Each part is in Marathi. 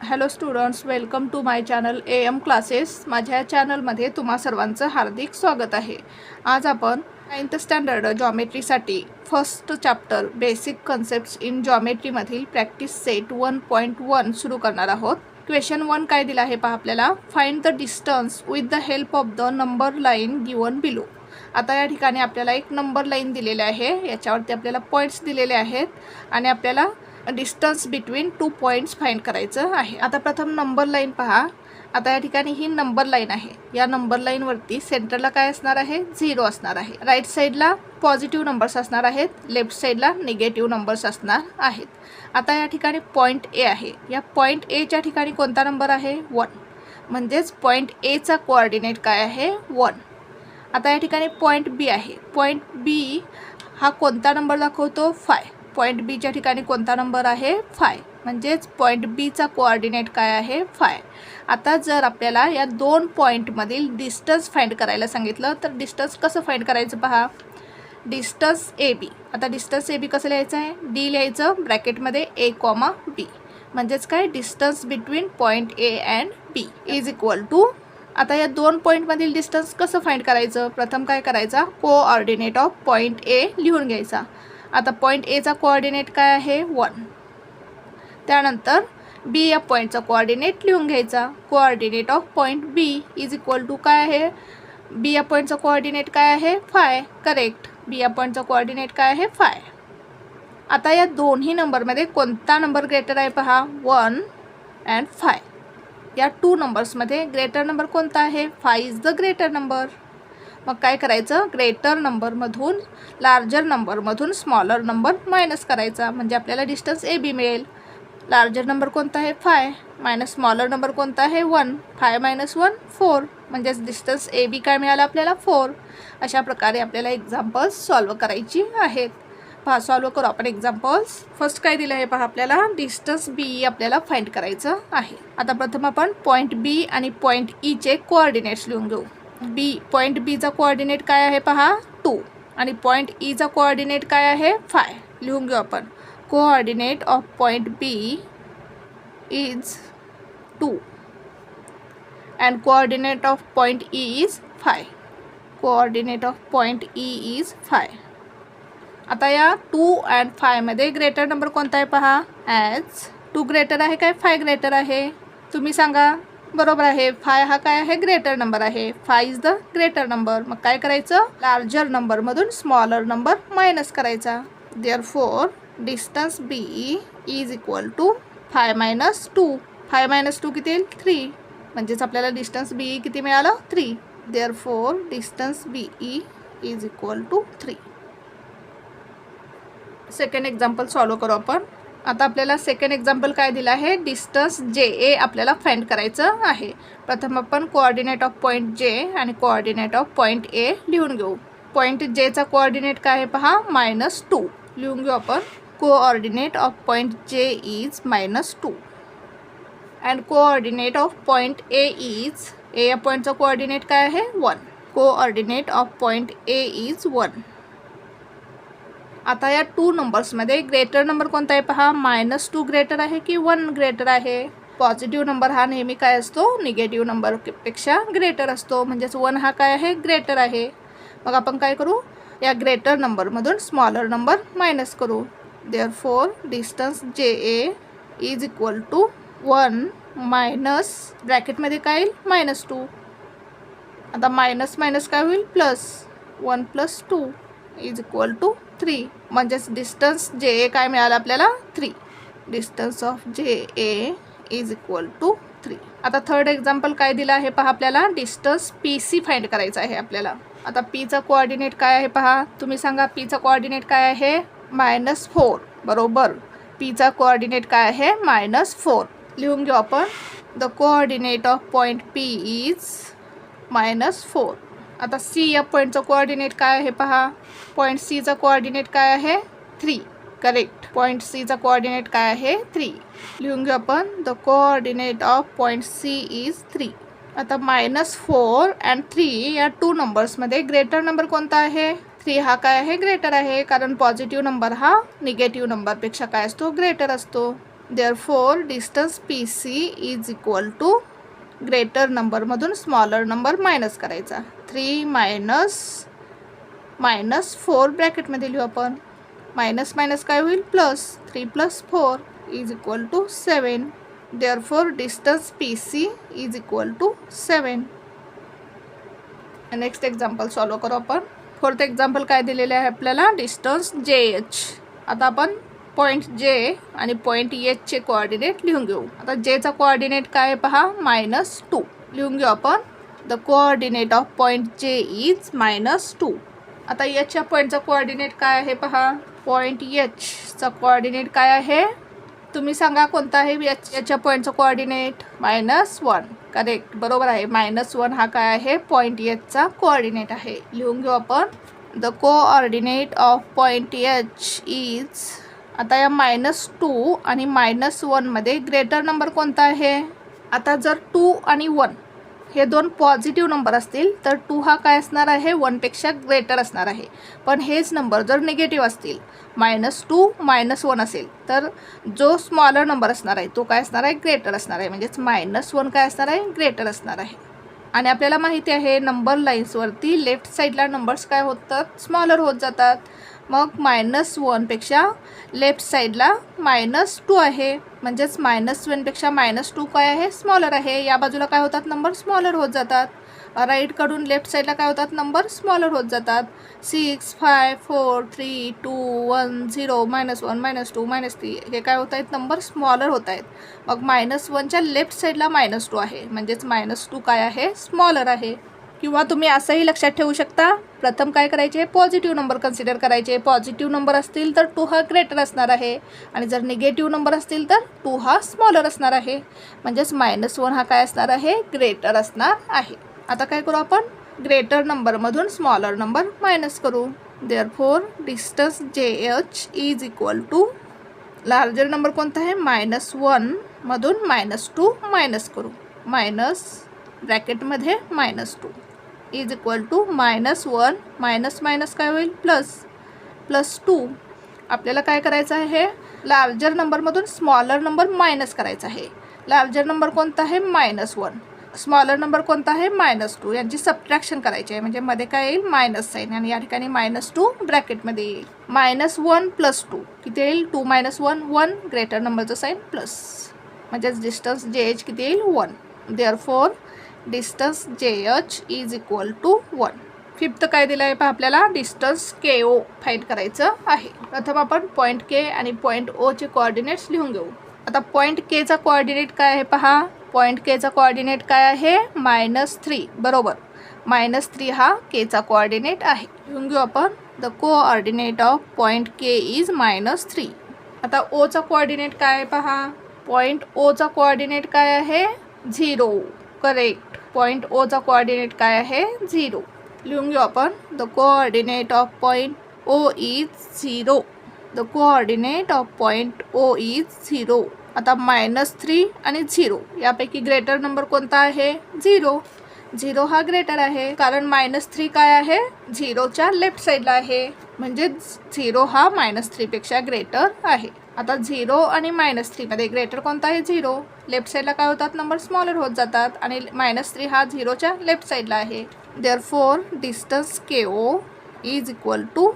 Hello students, welcome to my channel AM classes. माझ्या चॅनलमध्ये तुम्हा सर्वांचं हार्दिक स्वागत आहे. आज आपण 9th स्टँडर्ड जॉमेट्रीसाठी first chapter basic concepts in जॉमेट्रीमधील प्रॅक्टिस सेट 1.1 सुरू करणार आहोत. क्वेश्चन 1 काय दिला आहे पहा आपल्याला. Find the distance with the help of the number line given below. आता या ठिकाणी आपल्याला एक नंबर लाईन दिलेली आहे, याच्यावरती आपल्याला पॉईंट्स दिलेले आहेत आणि आपल्याला डिस्टन्स बिटवीन 2 पॉईंट्स फाइंड करायचं आहे. आता प्रथम नंबर लाईन पहा. आता या ठिकाणी ही नंबर लाईन आहे. या नंबर लाईनवरती सेंटरला काय असणार आहे, 0 असणार आहे. राईट साईडला पॉझिटिव्ह नंबर्स असणार आहेत, लेफ्ट साईडला निगेटिव्ह नंबर्स असणार आहेत. आता या ठिकाणी पॉईंट ए आहे. या पॉईंट एच्या ठिकाणी कोणता नंबर आहे, 1. म्हणजेच पॉईंट एचा कोऑर्डिनेट काय आहे, 1. आता या ठिकाणी पॉईंट बी आहे. पॉईंट बी हा कोणता नंबर दाखवतो, 5. पॉईंट बीच्या ठिकाणी कोणता नंबर आहे, 5. म्हणजेच पॉईंट बीचा कोऑर्डिनेट काय आहे, 5. आता जर आपल्याला या 2 पॉईंटमधील डिस्टन्स फाइंड करायला सांगितलं तर डिस्टन्स कसं फाइंड करायचं पहा. Distance A B. आता डिस्टन्स ए बी कसं लिहायचं आहे, डी लिहायचं ब्रॅकेटमध्ये a, b. म्हणजेच काय, distance between point A and B is equal to. आता या 2 पॉईंटमधील डिस्टन्स कसं फाइंड करायचं. प्रथम काय करायचा, कोऑर्डिनेट ऑफ पॉईंट ए लिहून घ्यायचा. आता पॉईंट एचा कोऑर्डिनेट काय आहे, 1. त्यानंतर बी या पॉईंटचा कोऑर्डिनेट लिहून घ्यायचा. Coordinate of point B is equal to काय आहे, बी या पॉईंटचा कोऑर्डिनेट काय आहे, 5. करेक्ट. बी या पॉईंटचा कोऑर्डिनेट काय आहे, 5. आता या दोन्ही नंबरमध्ये कोणता नंबर ग्रेटर आहे पहा, 1 अँड 5. या 2 नंबर्समध्ये ग्रेटर नंबर कोणता आहे, 5 इज द ग्रेटर नंबर. मग काय करायचं, ग्रेटर नंबरमधून लार्जर नंबरमधून स्मॉलर नंबर मायनस करायचा. म्हणजे आपल्याला डिस्टन्स ए बी मिळेल. लार्जर नंबर कोणता आहे, 5 मायनस स्मॉलर नंबर कोणता आहे, 1. 5 - 1 4. म्हणजेच डिस्टन्स ए बी काय मिळालं आपल्याला, 4. अशा प्रकारे आपल्याला एक्झाम्पल्स सॉल्व करायची आहेत. पहा, सॉल्व करू आपण एक्झाम्पल्स. फर्स्ट काय दिलं आहे पहा आपल्याला, डिस्टन्स बी आपल्याला फाइंड करायचं आहे. आता प्रथम आपण पॉईंट बी आणि पॉईंट ईचे कोऑर्डिनेट्स लिहून घेऊ. बी, पॉईंट बीचा कोऑर्डिनेट काय आहे पहा, 2. आणि पॉईंट ईचा कोऑर्डिनेट काय आहे, 5. लिहून घेऊ आपण. Coordinate of point B is 2 and coordinate of point E is 5. Coordinate of point E is 5. आता या 2 अँड 5 मध्ये ग्रेटर नंबर कोणता आहे पहा, ॲज 2 ग्रेटर आहे काय 5 ग्रेटर आहे, तुम्ही सांगा. बरोबर आहे, 5 हा काय आहे, ग्रेटर नंबर आहे. 5 इज द ग्रेटर नंबर. मग काय करायचं, लार्जर नंबरमधून स्मॉलर नंबर मायनस करायचा. Therefore distance B is equal to 5 - 2. 5 - 2 किती येईल, 3. म्हणजेच आपल्याला डिस्टन्स बी किती मिळालं, 3. Therefore distance B is equal to 3. Second example solve करू आपण. आता आपल्याला सेकंड एक्झाम्पल काय दिलं आहे, डिस्टन्स जे ए आपल्याला फाइंड करायचं आहे. प्रथम आपण कोऑर्डिनेट ऑफ पॉईंट जे आणि कोऑर्डिनेट ऑफ पॉईंट ए लिहून घेऊ. पॉईंट जेचा कोऑर्डिनेट काय आहे पहा, -2. लिहून घेऊ आपण. Coordinate of point J is -2 and coordinate of point A is, A या पॉईंटचा कोऑर्डिनेट काय आहे, 1. Coordinate of point A is 1. आता या 2 नंबर्समध्ये ग्रेटर नंबर कोणता आहे पहा, -2 ग्रेटर आहे की 1 ग्रेटर आहे. पॉझिटिव्ह नंबर हा नेहमी काय असतो, निगेटिव्ह नंबरपेक्षा ग्रेटर असतो. म्हणजेच 1 हा काय आहे, ग्रेटर आहे. मग आपण काय करू, या ग्रेटर नंबरमधून स्मॉलर नंबर मायनस करू. देअरफॉर डिस्टन्स जे ए इज इक्वल टू 1 मायनस ब्रॅकेटमध्ये काय येईल, -2. आता मायनस मायनस काय होईल, प्लस. 1 + 2 is equal to 3. म्हणजेच डिस्टन्स जे ए काय मिळालं आपल्याला, 3. डिस्टन्स ऑफ जे ए इज इक्वल टू 3. आता थर्ड एक्झाम्पल काय दिलं आहे पहा आपल्याला, डिस्टन्स पी सी फाइंड करायचं आहे आपल्याला. आता पीचा कोऑर्डिनेट काय आहे पहा, तुम्ही सांगा. पीचा कोऑर्डिनेट काय आहे, -4. बरोबर. पीचा कोऑर्डिनेट काय आहे, -4. लिहून घेऊ आपण. The coordinate of point P is -4. आता सी या पॉईंटचा कोऑर्डिनेट काय आहे पहा, पॉईंट सीचा कोऑर्डिनेट काय आहे, 3. करेक्ट. पॉईंट सीचा कोऑर्डिनेट काय आहे, 3. लिहून घेऊ आपण. The coordinate of point C is 3. आता -4 अँड 3 या 2 नंबर्समध्ये ग्रेटर नंबर कोणता आहे, 3 हा काय आहे, ग्रेटर आहे. कारण पॉझिटिव्ह नंबर हा निगेटिव्ह नंबरपेक्षा काय असतो, ग्रेटर असतो. Therefore distance P C is equal to greater नंबरमधून स्मॉलर नंबर मायनस करायचा. 3 मायनस 4 ब्रॅकेटमध्ये लिहू आपण. मायनस मायनस काय होईल plus. 3 + 4 is equal to 7. Therefore distance P C is equal to 7. Next example solve करू आपण. फोर्थ एक्झाम्पल काय दिलेले आहे आपल्याला, डिस्टन्स जे एच. आता आपण पॉईंट जे आणि पॉईंट एचचे कोऑर्डिनेट लिहून घेऊ. आता जेचा कोऑर्डिनेट काय आहे पहा, -2 लिहून घेऊ आपण. The coordinate of point J is -2. आता एचच्या पॉईंटचा कोऑर्डिनेट काय आहे पहा, पॉईंट एचचा कोऑर्डिनेट काय आहे तुम्ही सांगा कोणता आहे. याच्या पॉईंटचा कोऑर्डिनेट -1. करेक्ट, बरोबर आहे. -1 हा काय आहे, पॉईंट एचचा कोऑर्डिनेट आहे. लिहून घेऊ आपण. The coordinate of point H is. आता या -2 आणि -1 मध्ये ग्रेटर नंबर कोणता आहे. आता जर 2 आणि 1 हे दोन पॉझिटिव्ह नंबर असतील तर 2 हा काय असणार आहे, 1 पेक्षा ग्रेटर असणार आहे. पण हेच नंबर जर निगेटिव्ह असतील, -2 -1 असेल तर जो स्मॉलर नंबर असणार आहे तो काय असणार आहे, ग्रेटर असणार आहे. म्हणजेच -1 काय असणार आहे, ग्रेटर असणार आहे. आणि आपल्याला माहिती आहे नंबर लाईन्सवरती लेफ्ट साईडला नंबर्स काय होतात, स्मॉलर होत जातात. मग -1 पेक्षा लेफ्ट साईडला -2 आहे. म्हणजेच -1 पेक्षा -2 काय आहे, स्मॉलर आहे. या बाजूला काय होतात, नंबर स्मॉलर होत जातात. राईटकडून लेफ्ट साईडला काय होतात, नंबर स्मॉलर होत जातात. 6 5 4 3 2 1 0 -1 -2 -3 हे काय होत आहेत, नंबर स्मॉलर होत आहेत. मग -1च्या लेफ्ट साईडला -2 आहे. म्हणजेच -2 काय आहे, स्मॉलर आहे. किंवा तुम्ही असंही लक्षात ठेवू शकता, प्रथम काय करायचे, पॉझिटिव्ह नंबर कन्सिडर करायचे. पॉझिटिव्ह नंबर असतील तर 2 हा ग्रेटर असणार आहे आणि जर निगेटिव्ह नंबर असतील तर 2 हा स्मॉलर असणार आहे. म्हणजेच -1 हा काय असणार आहे, ग्रेटर असणार आहे. आता काय करू आपण, ग्रेटर नंबरमधून स्मॉलर नंबर मायनस करू. Therefore distance J H is equal to, larger number कोणता आहे, -1 मधून -2 मायनस करू. मायनस ब्रॅकेटमध्ये -2 is equal to -1 minus minus काय होईल, प्लस 2. आपल्याला काय करायचं आहे, लार्जर नंबरमधून स्मॉलर नंबर मायनस करायचा आहे. लार्जर नंबर कोणता आहे, -1. स्मॉलर नंबर कोणता आहे, -2. यांची सबट्रॅक्शन करायची आहे. म्हणजे मध्ये काय येईल, मायनस साईन आणि या ठिकाणी -2 ब्रॅकेटमध्ये येईल. -1 + 2 किती येईल, 2 - 1 1. ग्रेटर नंबरचं साईन प्लस. म्हणजेच डिस्टन्स जे एच किती येईल, 1. Therefore distance J H is equal to 1. Fifth काय दिलं आहे पहा आपल्याला, डिस्टन्स के ओ फाईंड करायचं आहे. प्रथम आपण पॉईंट के आणि पॉईंट ओचे कोऑर्डिनेट्स लिहून घेऊ. आता पॉईंट केचा कोऑर्डिनेट काय आहे पहा, पॉईंट केचा कोऑर्डिनेट काय आहे, -3. बरोबर, -3 हा केचा कोऑर्डिनेट आहे. लिहून घेऊ आपण. The coordinate of point K is -3. आता ओचा कोऑर्डिनेट काय आहे पहा, पॉईंट ओचा कोऑर्डिनेट काय आहे, 0. करेक्ट, पॉईंट ओचा कोऑर्डिनेट काय आहे, 0. लिहून घेऊ आपण. The coordinate of point O is 0. The coordinate of point O is 0. आता -3 आणि 0 यापैकी ग्रेटर नंबर कोणता आहे, 0. 0 हा ग्रेटर आहे कारण -3 काय आहे, 0च्या लेफ्ट साईडला आहे. म्हणजे 0 हा -3 पेक्षा ग्रेटर आहे. आता 0 आणि -3 मध्ये ग्रेटर कोणता आहे, 0. लेफ्ट साईडला काय होतात, नंबर स्मॉलर होत जातात आणि -3 हा 0च्या लेफ्ट साईडला आहे. Therefore distance K O is equal to,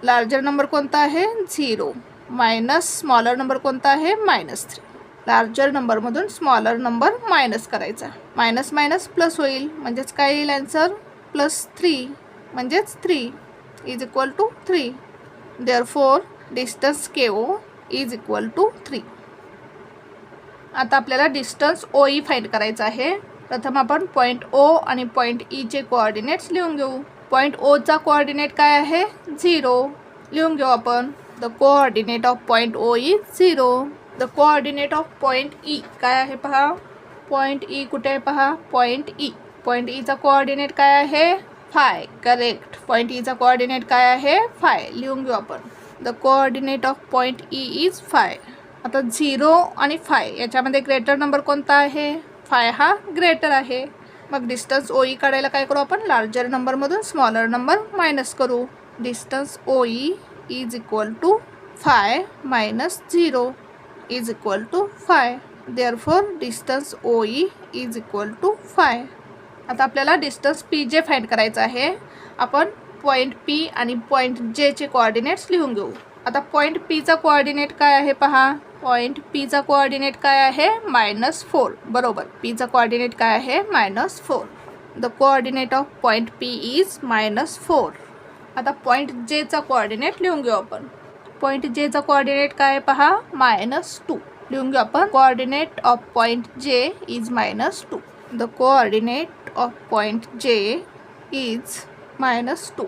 larger number कोणता आहे, 0 मायनस स्मॉलर नंबर कोणता आहे, -3. लार्जर नंबरमधून स्मॉलर नंबर मायनस करायचा. मायनस मायनस प्लस होईल. म्हणजेच काय येईल आन्सर, +3. म्हणजेच 3 is equal to 3. Therefore distance K O is equal to 3. आता आपल्याला डिस्टन्स ओ ई फाईंड करायचं आहे. प्रथम आपण पॉईंट ओ आणि पॉईंट ईचे कोऑर्डिनेट्स लिहून घेऊ. पॉईंट ओचा कोऑर्डिनेट काय आहे, 0. लिहून घेऊ आपण. The coordinate of point O is 0. The coordinate of point E काय आहे पहा, पॉईंट ई कुठे आहे पहा, पॉईंट ई. पॉईंट ईचा कोऑर्डिनेट काय आहे, 5. करेक्ट, पॉईंट ईचा कोऑर्डिनेट काय आहे, 5. लिहून घेऊ आपण. The coordinate of point E is 5. आता 0 आणि 5 याच्यामध्ये ग्रेटर नंबर कोणता आहे, 5 हा ग्रेटर आहे. मग डिस्टन्स ओ ई काढायला काय करू आपण, लार्जर नंबरमधून स्मॉलर नंबर मायनस करू. Distance O E is equal to 5 - 0. Is equal to 5. Therefore distance OE is equal to 5. आता आपल्याला डिस्टन्स PJ फाइंड करायचं आहे. आपण पॉईंट P आणि पॉईंट J चे कोऑर्डिनेट्स लिहून घेऊ. आता पॉईंट P चा कोऑर्डिनेट काय आहे पहा. पॉईंट P चा कोऑर्डिनेट काय आहे -4. बरोबर, P चा कोऑर्डिनेट काय आहे -4. The coordinate of point P is -4. आता पॉईंट J चा कोऑर्डिनेट लिहून घेऊ आपण. पॉईंट J चा कोऑर्डिनेट काय आहे पहा -2. लिहून घेऊ आपण. Coordinate of point J is -2. The coordinate of point J is -2.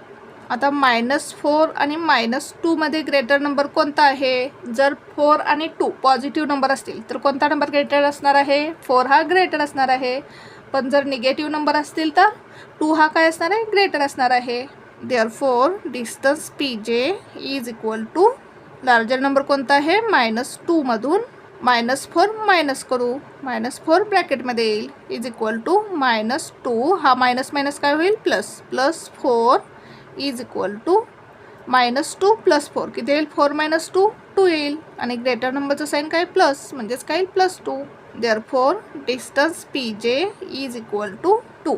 आता -4 आणि -2 मध्ये ग्रेटर नंबर कोणता आहे. जर 4 आणि 2 पॉझिटिव्ह नंबर असतील तर कोणता नंबर ग्रेटर असणार आहे. 4 हा ग्रेटर असणार आहे. पण जर निगेटिव्ह नंबर असतील तर 2 हा काय असणार आहे ग्रेटर असणार आहे. Therefore distance PJ is equal to larger number कोणता आहे -2 मधून -4 मायनस करू. -4 ब्रॅकेटमध्ये येईल इज इक्वल टू -2 हा मायनस मायनस काय होईल +4 इज इक्वल टू -2 + 4 किती येईल 4 - 2 2 येईल आणि ग्रेटर नंबरचं साईन काय प्लस म्हणजेच काय +2. Therefore distance PJ is equal to 2.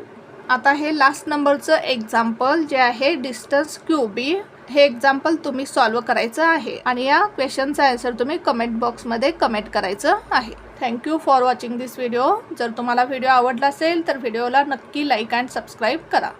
आता हे लास्ट नंबरचं एक्झाम्पल जे आहे डिस्टन्स QB हे एक्झाम्पल तुम्ही सॉल्व करायचं आहे आणि या क्वेश्चनचा आन्सर तुम्ही कमेंट बॉक्समध्ये कमेंट करायचं आहे. Thank you for watching this video. जर तुम्हाला व्हिडिओ आवडला असेल तर व्हिडिओला नक्की लाईक अँड सबस्क्राईब करा.